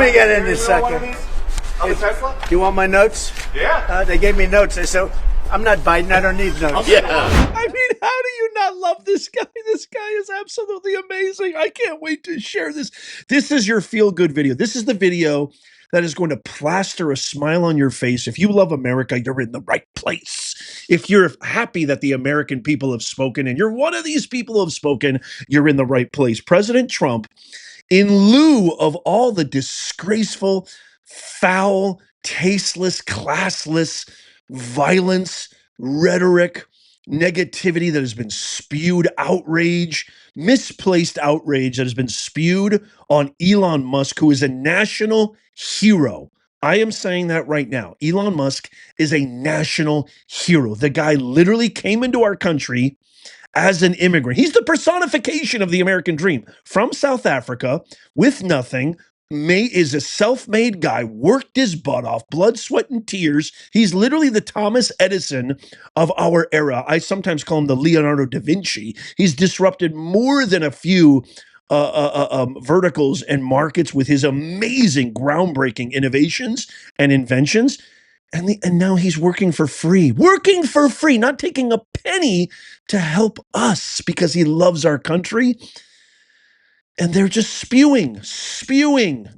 me get in this second. Of a Tesla? Do you want my notes? Yeah. They gave me notes. I said, I'm not Biden. I don't need notes. Yeah. I mean, how do you not love this guy? This guy is absolutely amazing. I can't wait to share this. This is your feel-good video. This is the video that is going to plaster a smile on your face. If you love America, you're in the right place. If you're happy that the American people have spoken and you're one of these people who have spoken, you're in the right place. President Trump, in lieu of all the disgraceful, foul, tasteless, classless violence, rhetoric, negativity that has been spewed, outrage, misplaced outrage that has been spewed on Elon Musk, who is a national hero. I am saying that right now. Elon Musk is a national hero. The guy literally came into our country as an immigrant. He's the personification of the American dream. From South Africa, with nothing, is a self-made guy, worked his butt off, blood, sweat, and tears. He's literally the Thomas Edison of our era. I sometimes call him the Leonardo da Vinci. He's disrupted more than a few verticals and markets with his amazing, groundbreaking innovations and inventions. And now he's working for free, not taking a penny to help us because he loves our country. And they're just spewing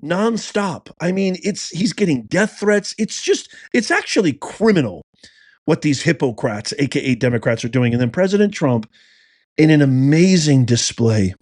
nonstop. I mean, he's getting death threats. It's actually criminal what these hypocrites, AKA Democrats, are doing. And then President Trump, in an amazing display,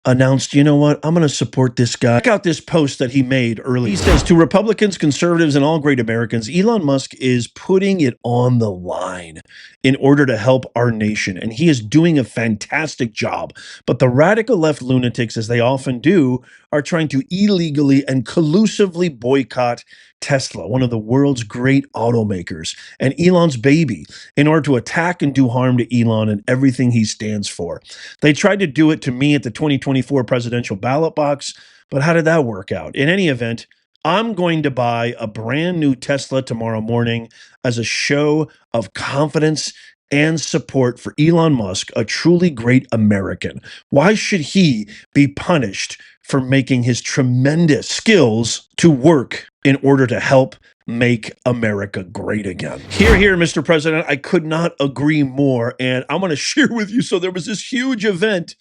announced, you know what, I'm going to support this guy. Check out this post that he made earlier. He says, to Republicans, conservatives, and all great Americans, Elon Musk is putting it on the line in order to help our nation. And he is doing a fantastic job. But the radical left lunatics, as they often do, are trying to illegally and collusively boycott Tesla, one of the world's great automakers, and Elon's baby, in order to attack and do harm to Elon and everything he stands for. They tried to do it to me at the 2024 presidential ballot box, but how did that work out? In any event, I'm going to buy a brand new Tesla tomorrow morning as a show of confidence and support for Elon Musk, a truly great American. Why should he be punished for making his tremendous skills to work in order to help make America great again? Here, Mr. President, I could not agree more. And I'm going to share with you. So there was this huge event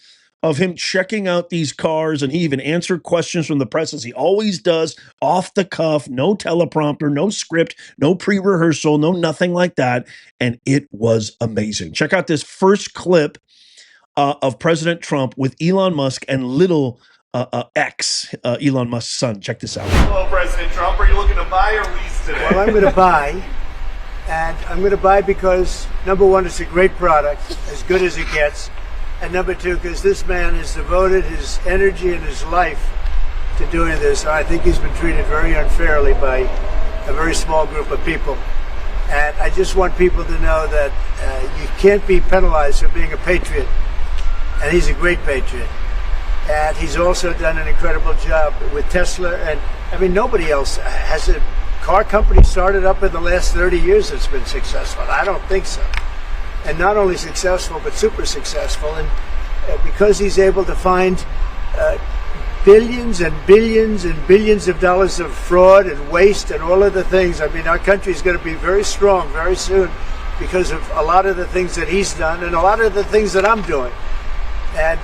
of him checking out these cars, and he even answered questions from the press, as he always does, off the cuff, no teleprompter, no script, no pre-rehearsal, no nothing like that. And it was amazing. Check out this first clip of President Trump with Elon Musk and little Elon Musk's son. Check this out. Hello, President Trump. Are you looking to buy or lease today? Well, I'm going to buy. And I'm going to buy because, number one, it's a great product, as good as it gets. And number two, because this man has devoted his energy and his life to doing this. I think he's been treated very unfairly by a very small group of people. And I just want people to know that you can't be penalized for being a patriot. And he's a great patriot. And he's also done an incredible job with Tesla. And I mean, nobody else has a car company started up in the last 30 years that's been successful. I don't think so. And not only successful, but super successful. And because he's able to find billions and billions and billions of dollars of fraud and waste and all of the things, I mean, our country is going to be very strong very soon because of a lot of the things that he's done and a lot of the things that I'm doing. And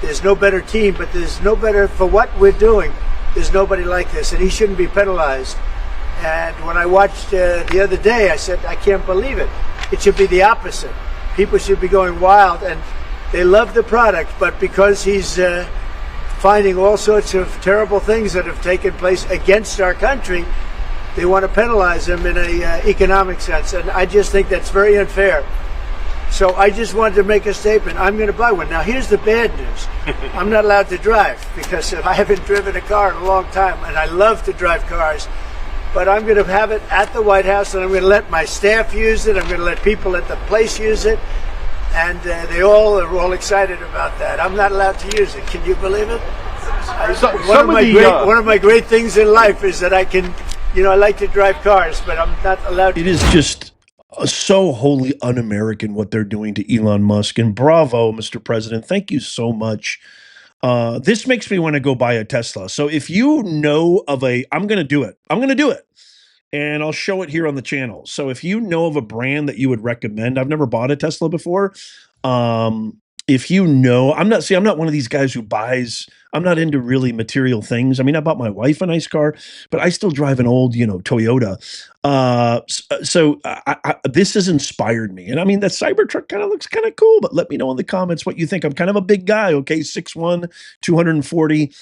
there's no better team, but there's no better for what we're doing. There's nobody like this, and he shouldn't be penalized. And when I watched the other day, I said, I can't believe it. It should be the opposite. People should be going wild, and they love the product, but because he's finding all sorts of terrible things that have taken place against our country, they want to penalize him in an economic sense. And I just think that's very unfair. So I just wanted to make a statement. I'm going to buy one. Now, here's the bad news. I'm not allowed to drive because I haven't driven a car in a long time, and I love to drive cars. But I'm going to have it at the White House, and I'm going to let my staff use it. I'm going to let people at the place use it. And they are all excited about that. I'm not allowed to use it. Can you believe it? One of my great things in life is that I can, I like to drive cars, but I'm not allowed to. It is just so wholly un-American what they're doing to Elon Musk. And bravo, Mr. President. Thank you so much This makes me want to go buy a Tesla. So if you know of I'm going to do it. I'm going to do it. And I'll show it here on the channel. So if you know of a brand that you would recommend, I've never bought a Tesla before. If you know, I'm not one of these guys who buys, I'm not into really material things. I mean, I bought my wife a nice car, but I still drive an old, Toyota. This has inspired me. And I mean, that Cybertruck kind of looks kind of cool, but let me know in the comments what you think. I'm kind of a big guy, okay? 6'1", 240.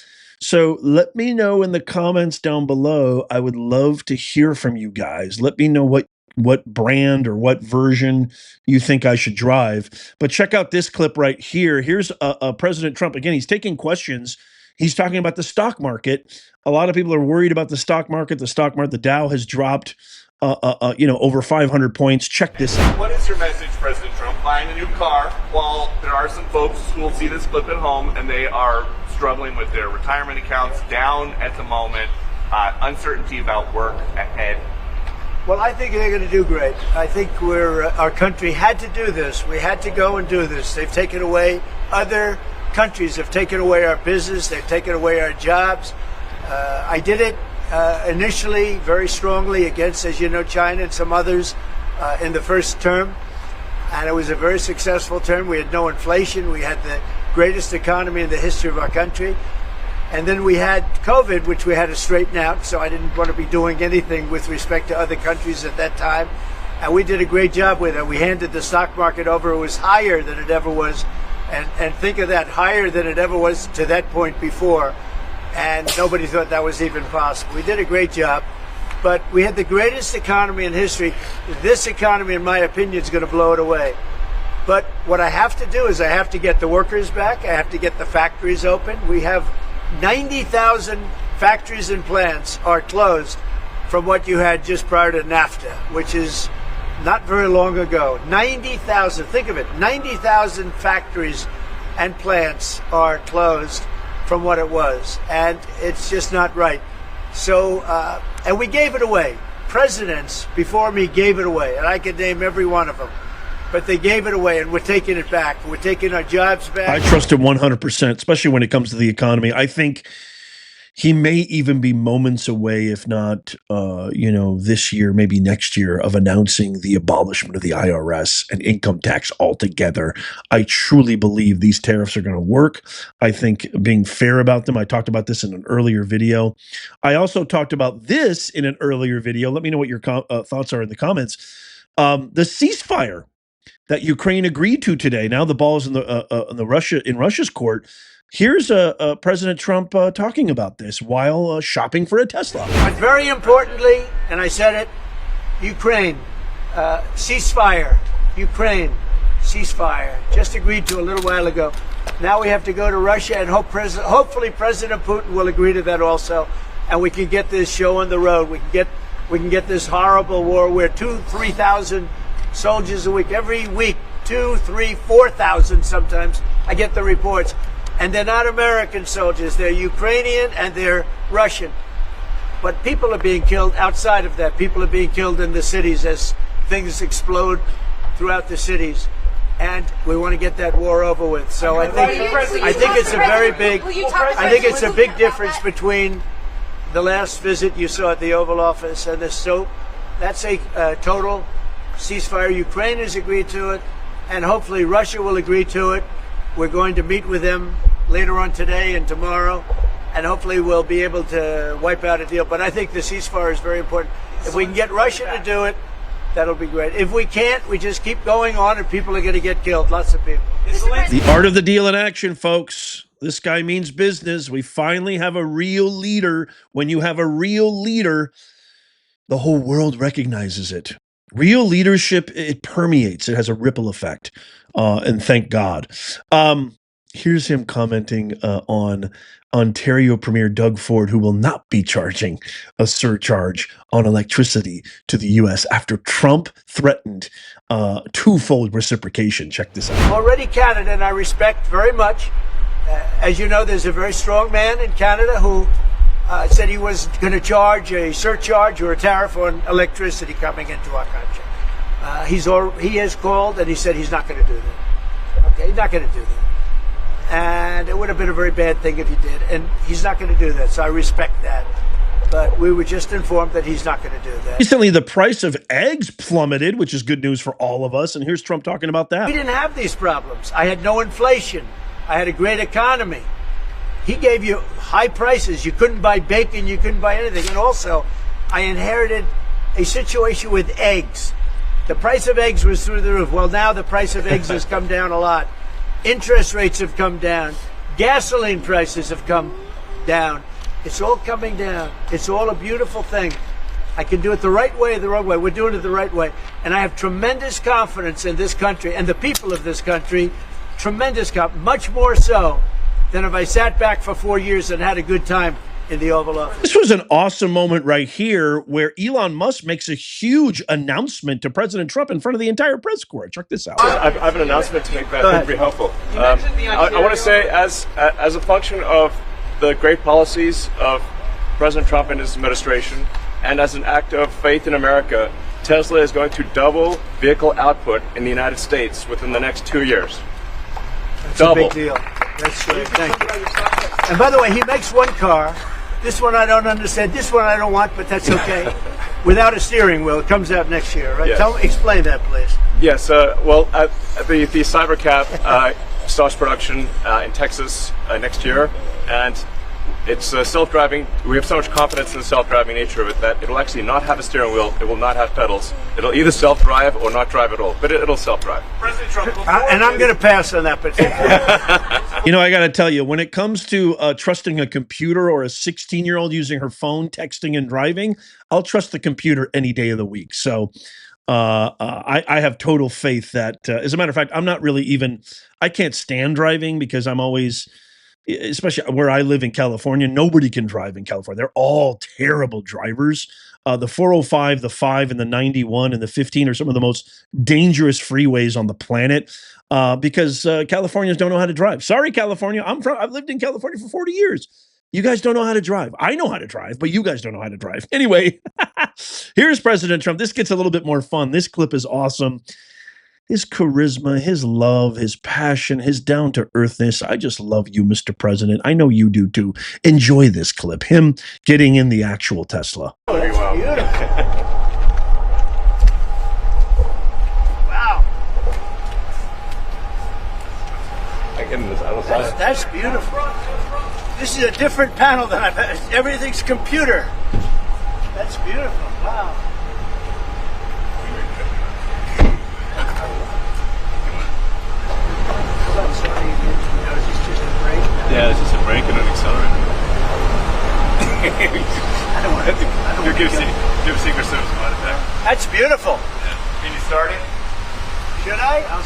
So let me know in the comments down below. I would love to hear from you guys. Let me know what brand or what version you think I should drive. But check out this clip right here. Here's President Trump. Again, he's taking questions. He's talking about the stock market. A lot of people are worried about the stock market. The Dow has dropped over 500 points. Check this out. What is your message, President Trump? Buying a new car, while there are some folks who will see this clip at home and they are struggling with their retirement accounts down at the moment, uncertainty about work ahead. Well, I think they're going to do great. I think our country had to do this. We had to go and do this. They've taken away, other countries have taken away our business. They've taken away our jobs. I did it initially very strongly against, as you know, China and some others in the first term. And it was a very successful term. We had no inflation. We had the greatest economy in the history of our country. And then we had COVID, which we had to straighten out. So I didn't want to be doing anything with respect to other countries at that time. And we did a great job with it. We handed the stock market over. It was higher than it ever was. And think of that, higher than it ever was to that point before. And nobody thought that was even possible. We did a great job. But we had the greatest economy in history. This economy, in my opinion, is going to blow it away. But what I have to do is I have to get the workers back. I have to get the factories open. We have 90,000 factories and plants are closed from what you had just prior to NAFTA, which is not very long ago. 90,000, think of it, 90,000 factories and plants are closed from what it was. And it's just not right. So, and we gave it away. Presidents before me gave it away, and I could name every one of them. But they gave it away, and we're taking it back. We're taking our jobs back. I trust him 100%, especially when it comes to the economy. I think he may even be moments away, if not, this year, maybe next year, of announcing the abolishment of the IRS and income tax altogether. I truly believe these tariffs are going to work. I think being fair about them. I talked about this in an earlier video. I also talked about this in an earlier video. Let me know what your thoughts are in the comments. The ceasefire that Ukraine agreed to today. Now the ball is in Russia's court. Here's President Trump talking about this while shopping for a Tesla. But very importantly, and I said it, Ukraine, ceasefire. Ukraine, ceasefire. Just agreed to a little while ago. Now we have to go to Russia and hopefully President Putin will agree to that also, and we can get this show on the road. We can get this horrible war where 2,000-3,000 soldiers a week, every week, 2,000, 3,000, 4,000 sometimes. I get the reports. And they're not American soldiers. They're Ukrainian and they're Russian. But people are being killed outside of that. People are being killed in the cities as things explode throughout the cities. And we want to get that war over with. So I think it's a very big, I think it's a big difference between the last visit you saw at the Oval Office and this. So that's a total ceasefire. Ukraine has agreed to it, and hopefully Russia will agree to it. We're going to meet with them later on today and tomorrow, and hopefully we'll be able to wipe out a deal. But I think the ceasefire is very important. If we can get Russia to do it, that'll be great. If we can't, we just keep going on and people are going to get killed. Lots of people. The art of the deal in action, folks. This guy means business. We finally have a real leader. When you have a real leader, the whole world recognizes it. Real leadership, it permeates. It has a ripple effect. And thank God. Here's him commenting on Ontario Premier Doug Ford, who will not be charging a surcharge on electricity to the U.S. after Trump threatened twofold reciprocation. Check this out. Already Canada, and I respect very much. As you know, there's a very strong man in Canada who said he was going to charge a surcharge or a tariff on electricity coming into our country. He has called and he said he's not going to do that. Okay, he's not going to do that. and it would have been a very bad thing if he did. And he's not going to do that, so I respect that. But we were just informed that he's not going to do that. Recently, the price of eggs plummeted, which is good news for all of us. And here's Trump talking about that. We didn't have these problems. I had no inflation. I had a great economy. He gave you high prices. You couldn't buy bacon. You couldn't buy anything. And also, I inherited a situation with eggs. The price of eggs was through the roof. Well, now the price of eggs has come down a lot. Interest rates have come down. Gasoline prices have come down. It's all coming down. It's all a beautiful thing. I can do it the right way or the wrong way. We're doing it the right way. And I have tremendous confidence in this country and the people of this country. Tremendous confidence, much more so than if I sat back for 4 years and had a good time in the Oval Office. This was an awesome moment right here where Elon Musk makes a huge announcement to President Trump in front of the entire press corps. Check this out. I have an announcement to make that would be helpful. I want to say, as a function of the great policies of President Trump and his administration, and as an act of faith in America, Tesla is going to double vehicle output in the United States within the next 2 years. That's Double. a big deal. That's great. Thank you. And by the way, he makes one car. This one I don't understand. This one I don't want, but that's okay. Without a steering wheel. It comes out next year, right? Yes. Explain that, please. Yes. Well, the Cybercab starts production in Texas next year, and it's self-driving. We have so much confidence in the self-driving nature of it that it'll actually not have a steering wheel. It will not have pedals. It'll either self-drive or not drive at all, but it'll self-drive. President Trump, And I'm going to pass on that particular. You know, I got to tell you, when it comes to trusting a computer or a 16-year-old using her phone, texting and driving, I'll trust the computer any day of the week. So I have total faith that, as a matter of fact, I'm not really even, I can't stand driving because I'm always, especially where I live in California, nobody can drive in California. They're all terrible drivers. The 405, the 5, and the 91 and the 15 are some of the most dangerous freeways on the planet because Californians don't know how to drive. Sorry, California. I've lived in California for 40 years. You guys don't know how to drive. I know how to drive, but you guys don't know how to drive. Anyway, here's President Trump. This gets a little bit more fun. This clip is awesome. His charisma, his love, his passion, his down-to-earthness. I just love you, Mr. President. I know you do too. Enjoy this clip. Him getting in the actual Tesla. Oh, that's beautiful. Wow. I get in this other side. That's beautiful. This is a different panel than I've had. Everything's computer. That's beautiful. Wow. Yeah, it's just a brake and an accelerator. I don't want to Give Secret Service a attack. That's beautiful. can you start it? Should I? I'll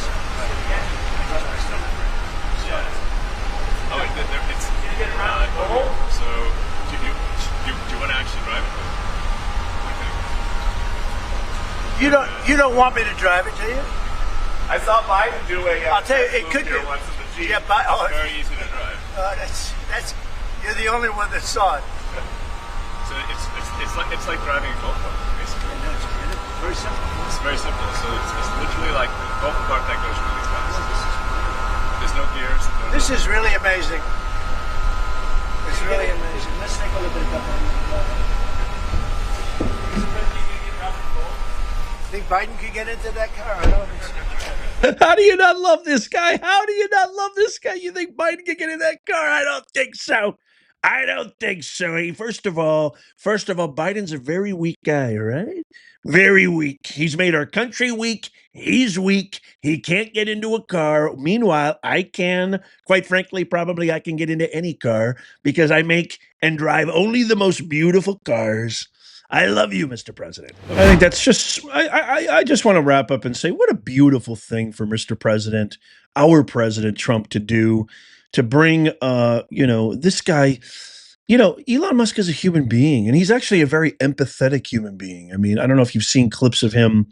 Oh, it's so do you want to actually drive it? You don't want me to drive it, do you? I saw Biden do a. I'll tell you, it could here be. once in the Jeep. Yeah, but It's very easy to drive. that's you're the only one that saw it. So it's like driving a golf cart, basically. Very simple. It's very simple. So it's literally like a golf cart that goes really fast. There's no gears. This is really amazing. It's really amazing. Let's take a look at it. Think Biden could get into that car? I don't think so. How do you not love this guy? How do you not love this guy? You think Biden can get in that car? I don't think so. I don't think so. First of all, Biden's a very weak guy, all right? Very weak. He's made our country weak. He's weak. He can't get into a car. Meanwhile, I can, quite frankly, probably I can get into any car because I make and drive only the most beautiful cars. I love you, Mr. President. I think that's just, I just want to wrap up and say, what a beautiful thing for Mr. President, our President Trump to do, to bring, this guy, Elon Musk is a human being, and he's actually a very empathetic human being. I mean, I don't know if you've seen clips of him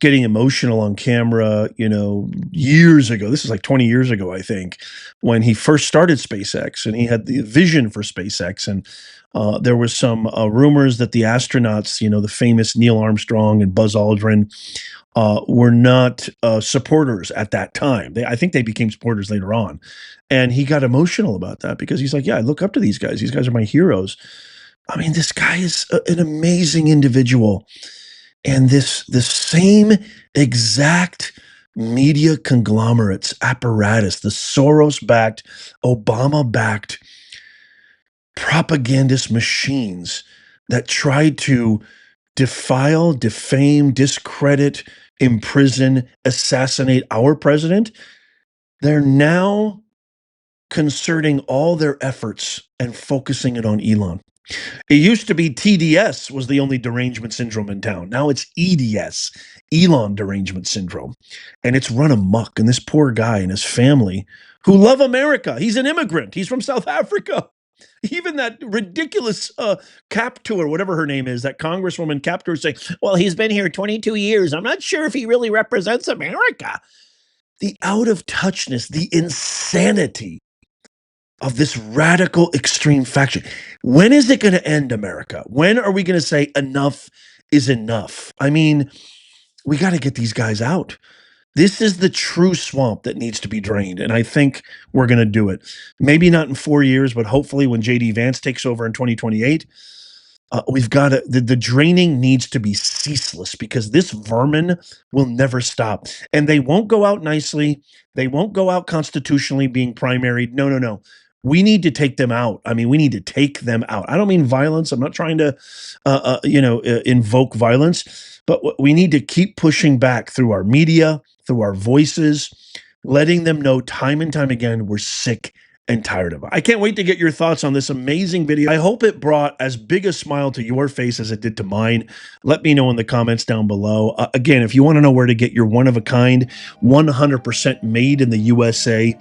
getting emotional on camera, years ago. This is like 20 years ago, I think, when he first started SpaceX and he had the vision for SpaceX. And there was some rumors that the astronauts, the famous Neil Armstrong and Buzz Aldrin, were not supporters at that time. I think they became supporters later on. And he got emotional about that because he's like, yeah, I look up to these guys. These guys are my heroes. I mean, this guy is an amazing individual. And this same exact media conglomerates apparatus, the Soros-backed, Obama-backed propagandist machines that tried to defile, defame, discredit, imprison, assassinate our president, they're now concerting all their efforts and focusing it on Elon. It used to be TDS was the only derangement syndrome in town. Now it's EDS, Elon derangement syndrome. And it's run amok. And this poor guy and his family who love America, he's an immigrant. He's from South Africa. Even that ridiculous Captor, whatever her name is, that Congresswoman Captor saying, well, he's been here 22 years. I'm not sure if he really represents America. The out of touchness, the insanity of this radical extreme faction. When is it going to end, America? When are we going to say enough is enough? I mean, we got to get these guys out. This is the true swamp that needs to be drained. And I think we're going to do it. Maybe not in 4 years, but hopefully when JD Vance takes over in 2028, we've got to, the draining needs to be ceaseless because this vermin will never stop. And they won't go out nicely. They won't go out constitutionally being primaried. No, no, no. We need to take them out. I mean, we need to take them out. I don't mean violence. I'm not trying to, invoke violence, but we need to keep pushing back through our media, through our voices, letting them know time and time again, we're sick and tired of it. I can't wait to get your thoughts on this amazing video. I hope it brought as big a smile to your face as it did to mine. Let me know in the comments down below. Again, if you want to know where to get your one-of-a-kind, 100% made in the USA,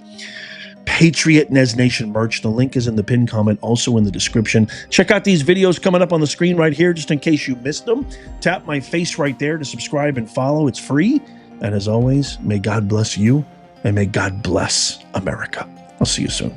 Patriot Nez Nation merch. The link is in the pinned comment, also in the description. Check out these videos coming up on the screen right here, just in case you missed them. Tap my face right there to subscribe and follow. It's free. And as always, may God bless you and may God bless America. I'll see you soon.